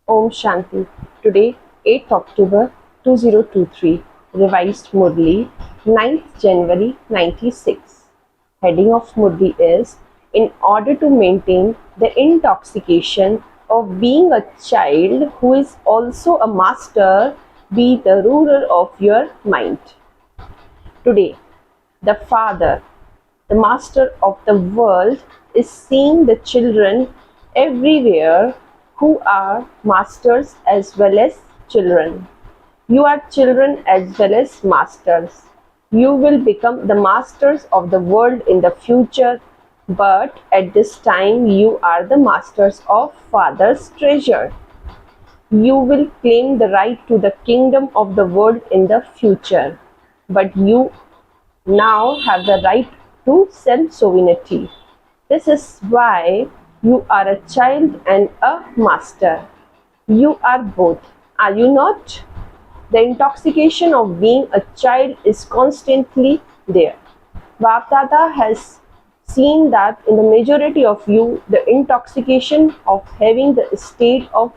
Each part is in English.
Om Shanti. Today, 8th October 2023. Revised Murli, 9th January 96. Heading of Murli is in order to maintain the intoxication of being a child who is also a master, be the ruler of your mind. Today, the Father, the Master of the world, is seeing the children everywhere who are masters as well as children. You are children as well as masters. You will become the masters of the world in the future, but at this time you are the masters of Father's treasure. You will claim the right to the kingdom of the world in the future, but you now have the right to self-sovereignty. This is why you are a child and a master. You are both, are you not? The intoxication of being a child is constantly there. Bapdada has seen that in the majority of you, the intoxication of having the state of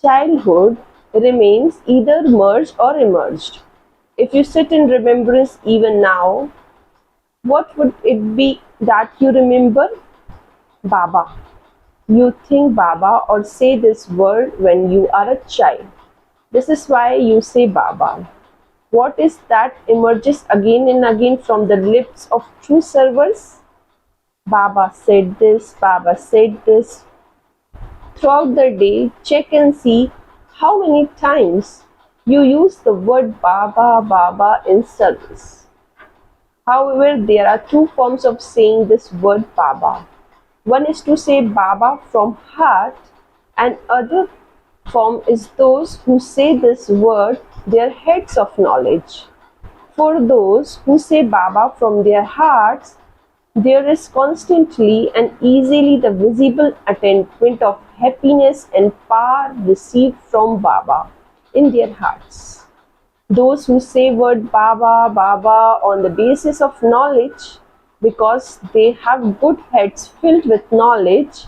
childhood remains either merged or emerged. If you sit in remembrance even now, what would it be that you remember? Baba. You think Baba or say this word when you are a child. This is why you say Baba. What is that emerges again and again from the lips of true servers? Baba said this, Baba said this. Throughout the day, check and see how many times you use the word Baba, Baba in service. However, there are two forms of saying this word Baba. One is to say Baba from heart, and other form is those who say this word their heads of knowledge. For those who say Baba from their hearts, there is constantly and easily the visible attainment of happiness and power received from Baba in their hearts. Those who say word Baba, Baba on the basis of knowledge, because they have good heads filled with knowledge,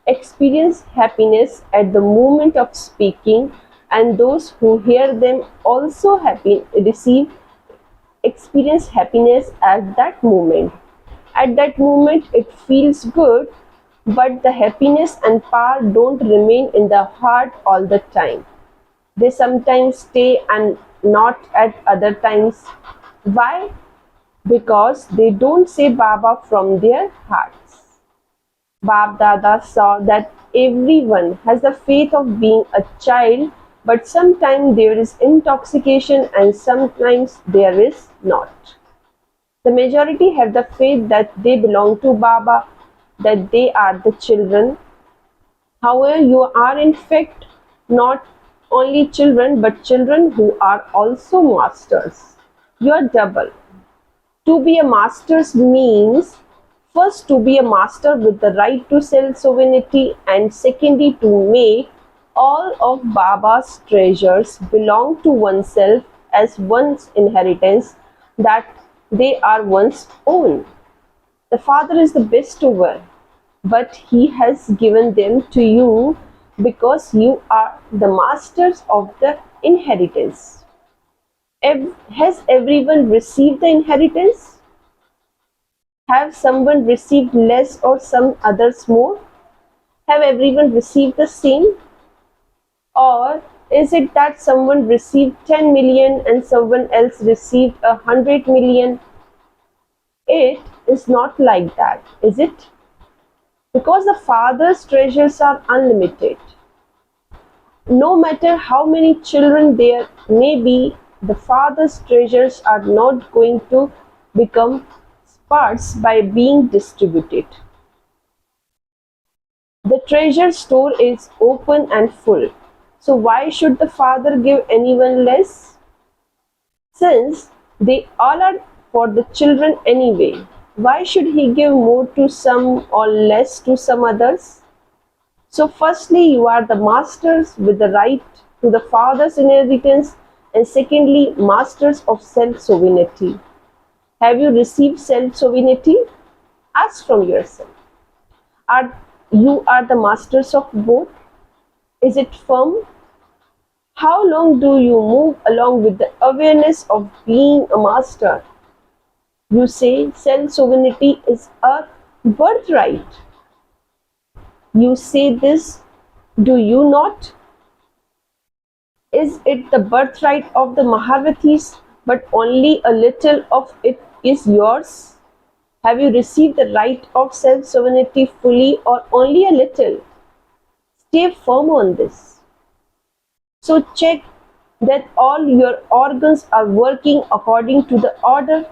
experience happiness at the moment of speaking, and those who hear them also experience happiness at that moment. At that moment it feels good, but the happiness and power don't remain in the heart all the time. They sometimes stay and not at other times. Why? Because they don't say Baba from their hearts. Bab Dada saw that everyone has the faith of being a child, but sometimes there is intoxication and sometimes there is not. The majority have the faith that they belong to Baba, that they are the children. However, you are in fact not only children, but children who are also masters. You are double. To be a master means first to be a master with the right to self-sovereignty, and secondly to make all of Baba's treasures belong to oneself as one's inheritance, that they are one's own. The Father is the bestower, but He has given them to you because you are the masters of the inheritance. Has everyone received the inheritance? Have someone received less or some others more? Have everyone received the same? Or is it that someone received 10 million and someone else received 100 million? It is not like that, is it? Because the Father's treasures are unlimited. No matter how many children there may be, the Father's treasures are not going to become sparse by being distributed. The treasure store is open and full. So why should the Father give anyone less? Since they all are for the children anyway, why should He give more to some or less to some others? So firstly, you are the masters with the right to the Father's inheritance, and secondly, masters of self-sovereignty. Have you received self-sovereignty? Ask from yourself. You are the masters of both? Is it firm? How long do you move along with the awareness of being a master? You say self sovereignty is a birthright. You say this, do you not? Is it the birthright of the Mahavatis, but only a little of it is yours? Have you received the right of self sovereignty fully or only a little? Stay firm on this. So check that all your organs are working according to the order.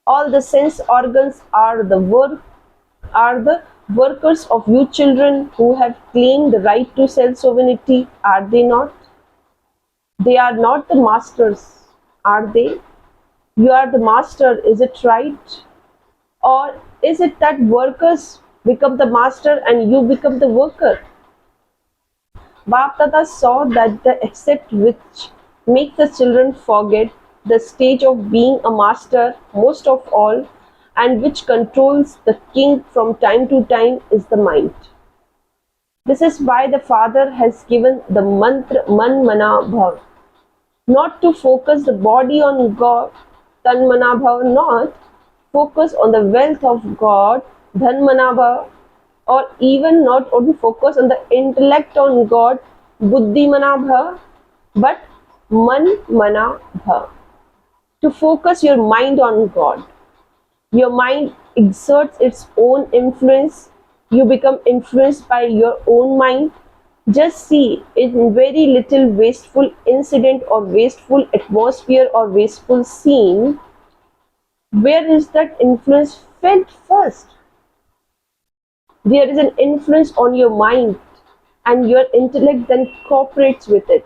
All the sense organs are the workers of you children who have claimed the right to self sovereignty, are they not? They are not the masters, are they? You are the master, is it right? Or is it that workers become the master and you become the worker? Bap Dada saw that the accept which makes the children forget the stage of being a master most of all, and which controls the king from time to time, is the mind. This is why the father has given the mantra Man Mana Bhav, not to focus the body on God, Tan Mana Bhav, not focus on the wealth of God, Dhan Mana Bhav, or even not only focus on the intellect on God, Buddhi Mana Bhav, but Man Mana Bhav. To focus your mind on God. Your mind exerts its own influence. You become influenced by your own mind. Just see in very little wasteful incident or wasteful atmosphere or wasteful scene, where is that influence felt first? There is an influence on your mind and your intellect then cooperates with it.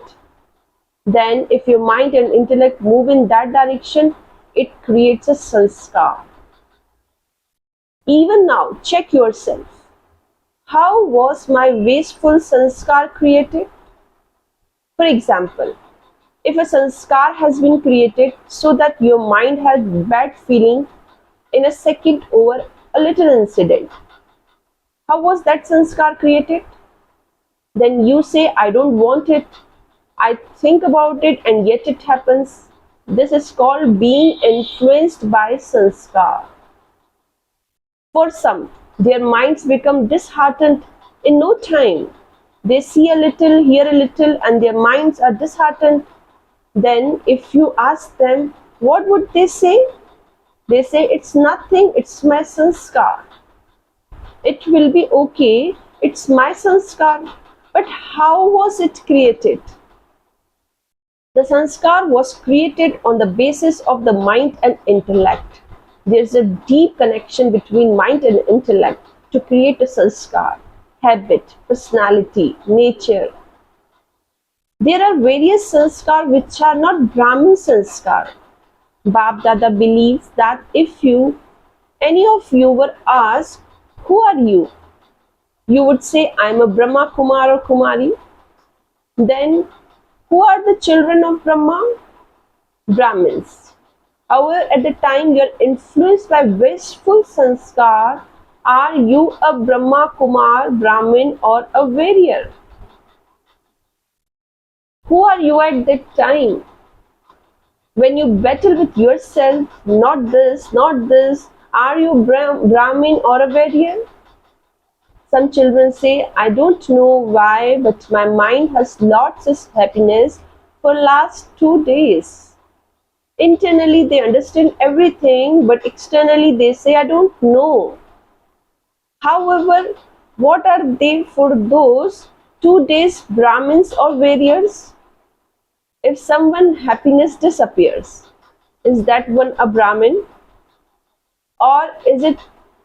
Then if your mind and intellect move in that direction, it creates a sanskar. Even now, check yourself. How was my wasteful sanskar created? For example, if a sanskar has been created so that your mind has bad feeling in a second over a little incident, how was that sanskar created? Then you say, I don't want it. I think about it and yet it happens. This is called being influenced by sanskar. For some, their minds become disheartened in no time. They see a little, hear a little, and their minds are disheartened. Then, if you ask them, what would they say? They say, it's nothing, it's my sanskar. It will be okay, it's my sanskar. But how was it created? The sanskar was created on the basis of the mind and intellect. There is a deep connection between mind and intellect to create a sanskar, habit, personality, nature. There are various sanskar which are not Brahmin sanskar. Bap Dada believes that if any of you were asked, who are you? You would say, I am a Brahmakumar or Kumari. Then, who are the children of Brahma? Brahmins. However, at the time you are influenced by wasteful sanskar, are you a Brahma Kumar, Brahmin or a warrior? Who are you at that time? When you battle with yourself, not this, are you Brahmin or a warrior? Some children say, I don't know why, but my mind has lots of happiness for last 2 days. Internally they understand everything, but externally they say, I don't know. However, what are they for those 2 days, Brahmins or warriors? If someone happiness disappears, is that one a Brahmin? Or is it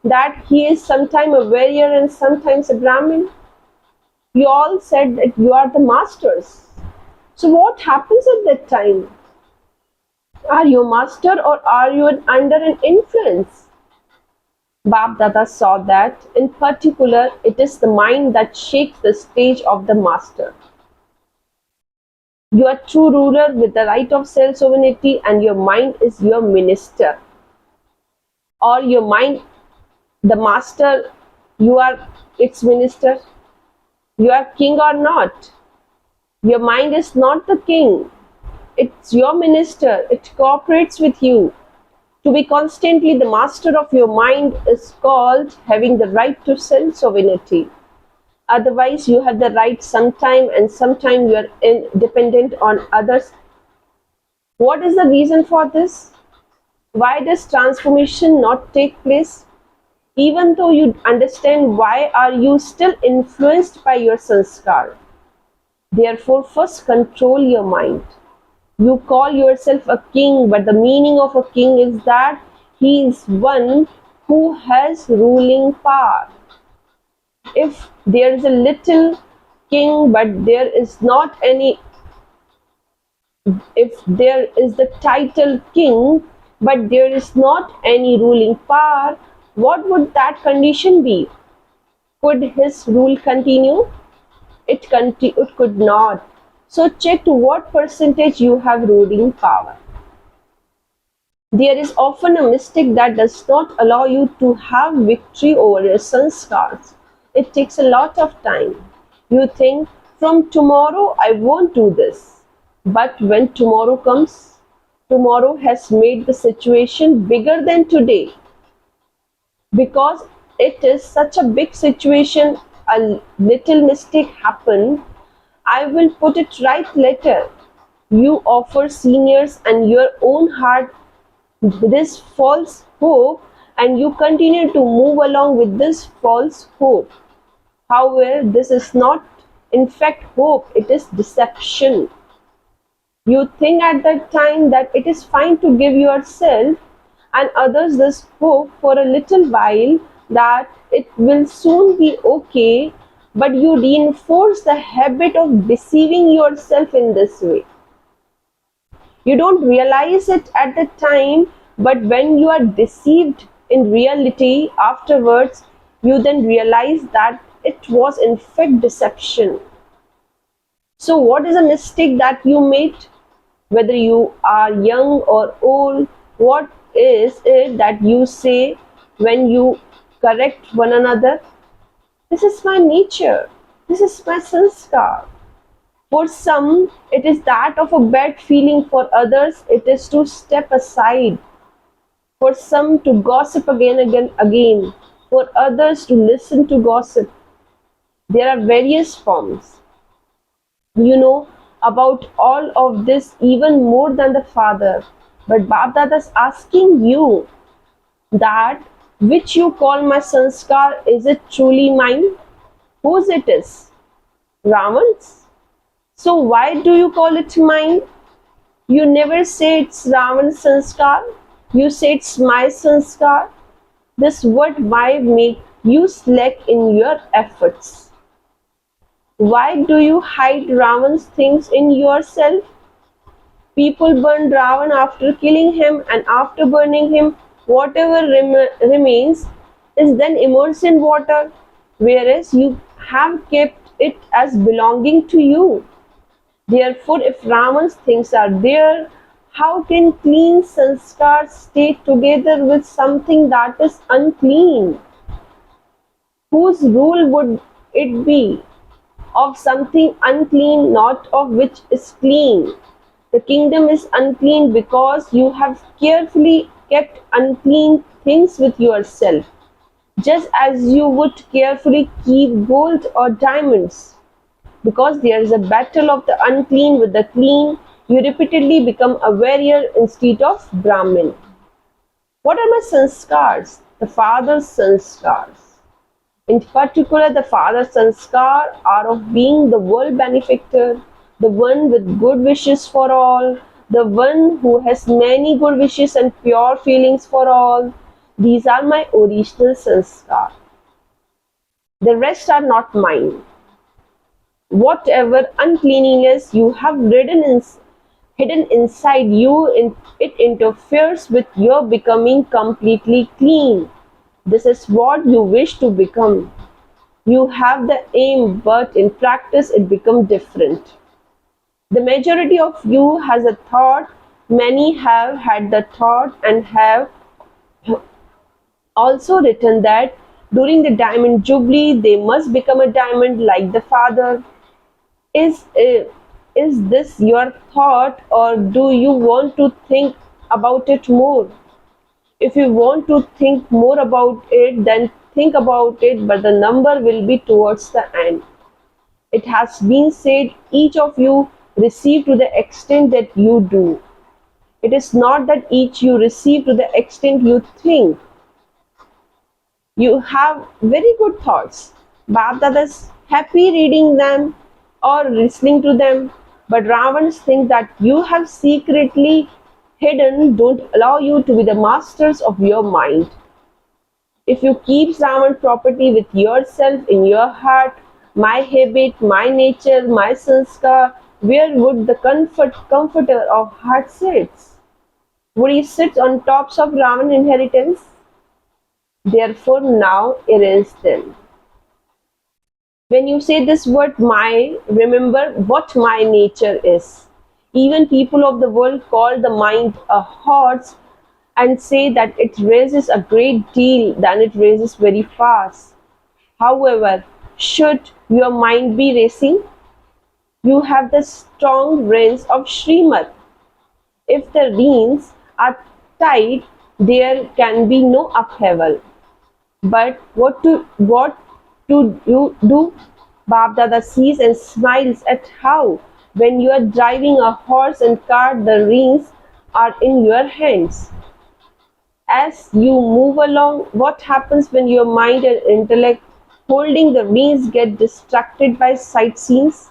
that he is sometimes a warrior and sometimes a Brahmin? You all said that you are the masters. So what happens at that time? Are you a master or are you under an influence? Bap Dada saw that, in particular, it is the mind that shakes the stage of the master. You are true ruler with the right of self-sovereignty and your mind is your minister. Or your mind, the master, you are its minister. You are king or not. Your mind is not the king. It's your minister. It cooperates with you. To be constantly the master of your mind is called having the right to self-sovereignty. Otherwise, you have the right sometime and sometime you are dependent on others. What is the reason for this? Why does transformation not take place? Even though you understand why are you still influenced by your sanskar. Therefore, first control your mind. You call yourself a king, but the meaning of a king is that he is one who has ruling power. If there is a little king, but there is not any, if there is the title king, but there is not any ruling power, what would that condition be? Could his rule continue? It could not. So check to what percentage you have ruling power. There is often a mistake that does not allow you to have victory over your sanskars. It takes a lot of time. You think, from tomorrow I won't do this. But when tomorrow comes, tomorrow has made the situation bigger than today. Because it is such a big situation, a little mistake happened. I will put it right later. You offer seniors and your own heart this false hope, and you continue to move along with this false hope. However, this is not in fact hope, it is deception. You think at that time that it is fine to give yourself and others this hope for a little while that it will soon be okay, but you reinforce the habit of deceiving yourself in this way. You don't realize it at the time, but when you are deceived in reality afterwards, you then realize that it was in fact deception. So, what is a mistake that you made? Whether you are young or old, what is it that you say when you correct one another? This is my nature. This is my sanskar. For some, it is that of a bad feeling. For others, it is to step aside. For some, to gossip again. For others, to listen to gossip. There are various forms. You know about all of this even more than the father. But Bab Dada is asking you that which you call my sanskar, is it truly mine? Whose it is? Ravan's? So why do you call it mine? You never say it's Ravan's sanskar. You say it's my sanskar. This word why make you slack in your efforts. Why do you hide Ravan's things in yourself? People burn Ravan after killing him, and after burning him, whatever remains is then immersed in water, whereas you have kept it as belonging to you. Therefore, if Ravan's things are there, how can clean sanskars stay together with something that is unclean? Whose rule would it be? Of something unclean, not of which is clean. The kingdom is unclean because you have carefully kept unclean things with yourself, just as you would carefully keep gold or diamonds. Because there is a battle of the unclean with the clean, you repeatedly become a warrior instead of Brahmin. What are my sanskars? The father's sanskars. In particular, the father's sanskar are of being the world benefactor, the one with good wishes for all, the one who has many good wishes and pure feelings for all. These are my original sanskar. The rest are not mine. Whatever uncleanliness you have hidden inside you, it interferes with your becoming completely clean. This is what you wish to become. You have the aim, but in practice it becomes different. The majority of you has a thought. Many have had the thought and have also written that During the diamond jubilee, they must become a diamond like the father. Is, uh, is this your thought, or do you want to think about it more? If you want to think more about it, then think about it, but the number will be towards the end. It has been said each of you receive to the extent that you do. It is not that each you receive to the extent you think. You have very good thoughts. Bab is happy reading them or listening to them, but Ravans think that you have secretly hidden don't allow you to be the masters of your mind. If you keep Ravan property with yourself in your heart, my habit, my nature, my sanskar, where would the comforter of heart sits? Would he sit on tops of Ravan inheritance? Therefore now erase them. When you say this word my, remember what my nature is. Even people of the world call the mind a horse and say that it races a great deal than it races very fast. However, should your mind be racing, you have the strong reins of Srimad. If the reins are tight, there can be no upheaval. But what do you do? Bab Dada sees and smiles at how, when you are driving a horse and cart, the reins are in your hands. As you move along, what happens when your mind and intellect holding the reins get distracted by sightseeings?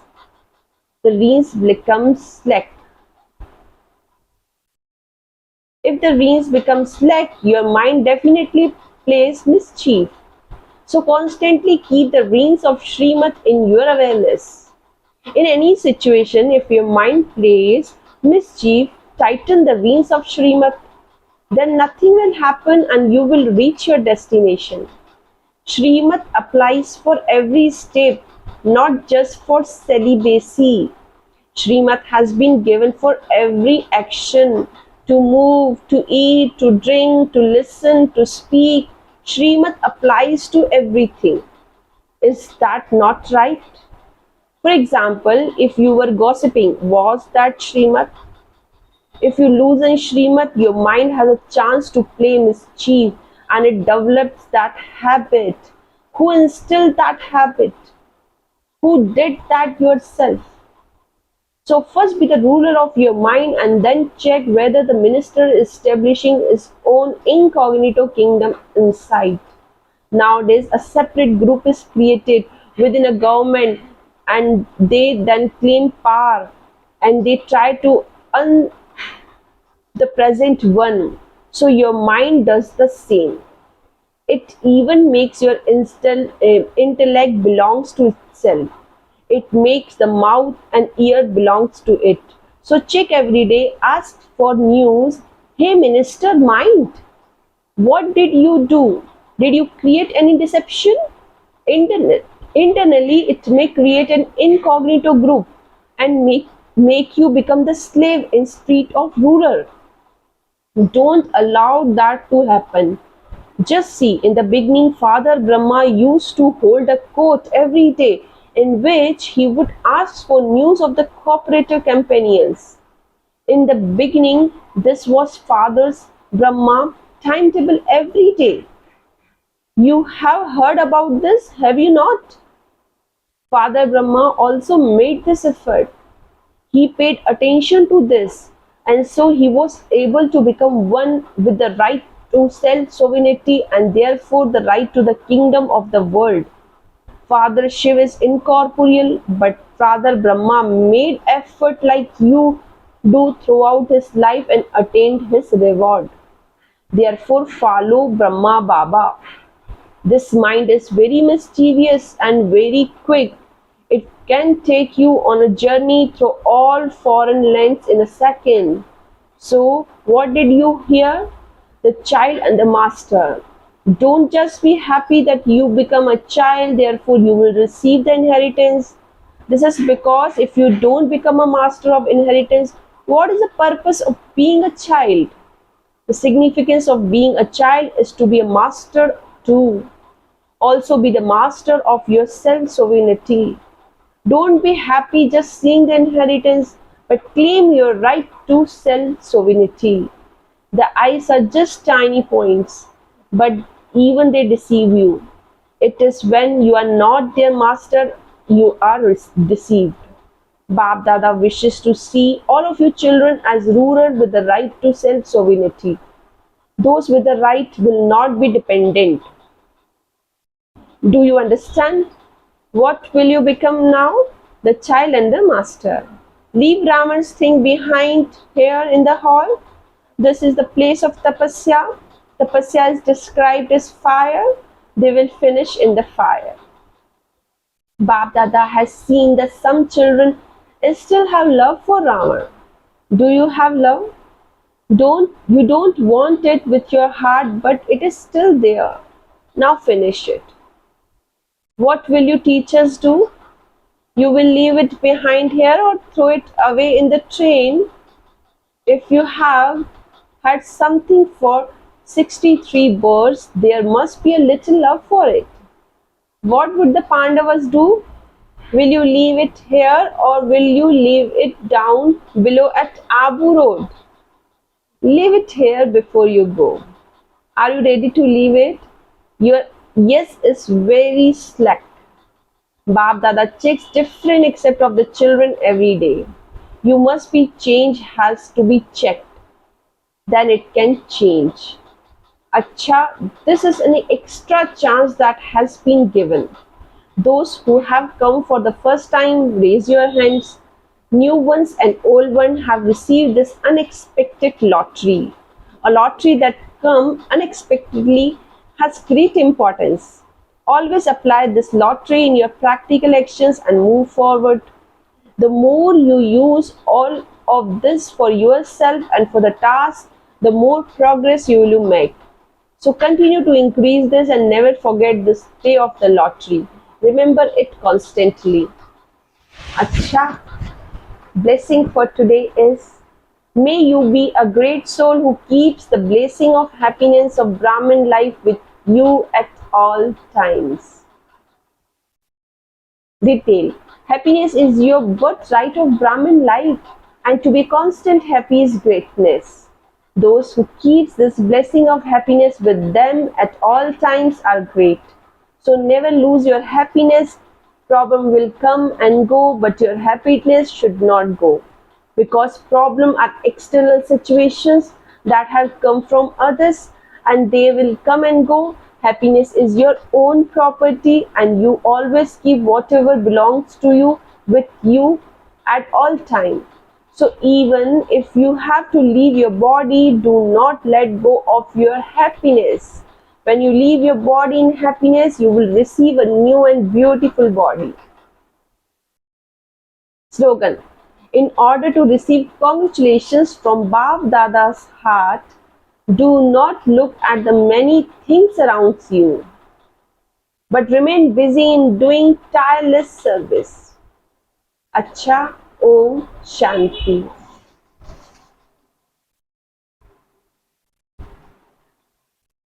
The reins become slack. If the reins become slack, your mind definitely plays mischief. So constantly keep the reins of Srimad in your awareness. In any situation, if your mind plays mischief, tighten the reins of Srimad, then nothing will happen and you will reach your destination. Srimad applies for every step, not just for celibacy. Srimad has been given for every action, to move, to eat, to drink, to listen, to speak. Srimad applies to everything. Is that not right? For example, if you were gossiping, was that Srimad? If you loosen Srimad, your mind has a chance to play mischief and it develops that habit. Who instilled that habit? Who did that yourself? So first be the ruler of your mind and then check whether the minister is establishing his own incognito kingdom inside. Nowadays, a separate group is created within a government and they then claim power and they try to un the present one. So your mind does the same. It even makes your intellect belongs to itself. It makes the mouth and ear belongs to it. So check every day, ask for news. Hey minister mind, what did you do? Did you create any deception? Internally, it may create an incognito group and make you become the slave instead of ruler. Don't allow that to happen. Just see, in the beginning, Father Brahma used to hold a court every day in which he would ask for news of the cooperative companions. In the beginning, this was Father's Brahma timetable every day. You have heard about this, have you not? Father Brahma also made this effort. He paid attention to this, and so he was able to become one with the right to self-sovereignty and therefore the right to the kingdom of the world. Father Shiv is incorporeal, but Father Brahma made effort like you do throughout his life and attained his reward. Therefore, follow Brahma Baba. This mind is very mischievous and very quick. It can take you on a journey through all foreign lands in a second. So, what did you hear? The child and the master. Don't just be happy that you become a child, therefore you will receive the inheritance. This is because if you don't become a master of inheritance, what is the purpose of being a child? The significance of being a child is to be a master too. Also be the master of your self-sovereignty. Don't be happy just seeing the inheritance, but claim your right to self-sovereignty. The eyes are just tiny points, but even they deceive you. It is when you are not their master you are deceived. Bap Dada wishes to see all of you children as ruled with the right to self-sovereignty. Those with the right will not be dependent. Do you understand? What will you become now? The child and the master. Leave Raman's thing behind here in the hall. This is the place of tapasya. Tapasya is described as fire. They will finish in the fire. Bap Dada has seen that some children still have love for Rama. Do you have love? You don't want it with your heart, but it is still there. Now finish it. What will you teachers do? You will leave it behind here or throw it away in the train. If you have had something for 63 birds, there must be a little love for it. What would the Pandavas do? Will you leave it here or will you leave it down below at Abu Road? Leave it here before you go. Are you ready to leave it? Your yes is very slack. Bap Dada checks different except of the children every day. You must be change has to be checked. Then it can change. Acha, this is an extra chance that has been given. Those who have come for the first time, raise your hands. New ones and old ones have received this unexpected lottery. A lottery that comes unexpectedly has great importance. Always apply this lottery in your practical actions and move forward. The more you use all of this for yourself and for the task, the more progress you will make. So continue to increase this and never forget this day of the lottery. Remember it constantly. Acha, blessing for today is, may you be a great soul who keeps the blessing of happiness of Brahmin life with you at all times. Detail. Happiness is your birthright of Brahmin life, and to be constant happy is greatness. Those who keep this blessing of happiness with them at all times are great. So never lose your happiness. Problem will come and go, but your happiness should not go. Because problems are external situations that have come from others and they will come and go. Happiness is your own property and you always keep whatever belongs to you with you at all times. So even if you have to leave your body, do not let go of your happiness. When you leave your body in happiness, you will receive a new and beautiful body. Slogan. In order to receive congratulations from Bap Dada's heart, do not look at the many things around you, but remain busy in doing tireless service. Acha, Om Shanti.